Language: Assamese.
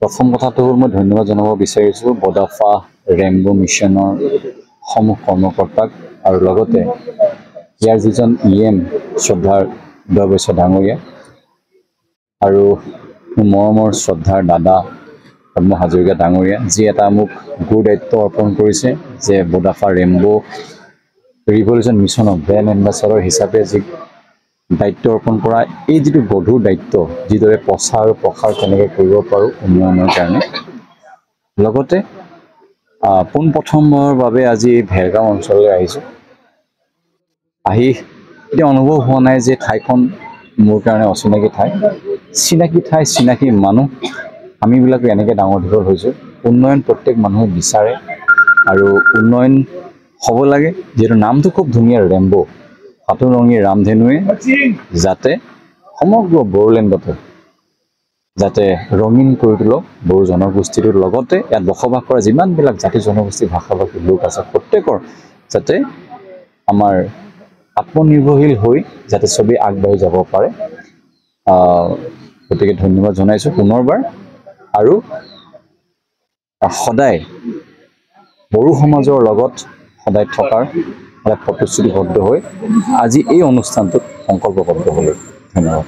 প্ৰথম কথাটো হ'ল মই ধন্যবাদ জনাব বিচাৰিছোঁ বডাফা ৰেইনবো মিছনৰ সমূহ কৰ্মকৰ্তাক আৰু লগতে ইয়াৰ যিজন EM শ্ৰদ্ধাৰ উদয় বৈশ্য ডাঙৰীয়া আৰু মৰমৰ শ্ৰদ্ধাৰ দাদা পদ্ম হাজৰিকা ডাঙৰীয়া যি এটা মোক গুৰু দায়িত্ব অৰ্পণ কৰিছে যে বডাফা ৰেইনবো ৰিভলিউশ্যন মিছনৰ ব্ৰেণ্ড এম্বেচাডৰ হিচাপে যি দায়িত্ব অৰ্পণ কৰা এই যিটো গধুৰ দায়িত্ব যিদৰে প্ৰচাৰ আৰু প্ৰসাৰ কেনেকৈ কৰিব পাৰোঁ উন্নয়নৰ কাৰণে লগতে পোনপ্ৰথমবাৰৰ বাবে আজি ভেৰগাঁও অঞ্চললৈ আহিছোঁ আহি এতিয়া অনুভৱ হোৱা নাই যে ঠাইখন মোৰ কাৰণে অচিনাকি ঠাই চিনাকি মানুহ আমিবিলাকো এনেকৈ ডাঙৰ দীঘল হৈছোঁ উন্নয়ন প্ৰত্যেক মানুহে বিচাৰে আৰু উন্নয়ন হ'ব লাগে যিহেতু নামটো খুব ধুনীয়া ৰেইনবো সাতোৰঙী ৰামধেনুৱে যাতে সমগ্ৰ বড়োলেণ্ডতে যাতে ৰঙীন কৰি তোলক বড়ো জনগোষ্ঠীটোৰ লগতে ইয়াত বসবাস কৰা যিমানবিলাক জাতি জনগোষ্ঠী ভাষাভাষী লোক আছে প্ৰত্যেকৰ যাতে আমাৰ আত্মনিৰ্ভৰশীল হৈ যাতে চবেই আগবাঢ়ি যাব পাৰে গতিকে ধন্যবাদ জনাইছোঁ পুনৰবাৰ আৰু সদায় বড়ো সমাজৰ লগত সদায় থকাৰ সদায় প্ৰতিশ্ৰুতিবদ্ধ হৈ আজি এই অনুষ্ঠানটোত সংকল্পবদ্ধ হ'লোঁ ধন্যবাদ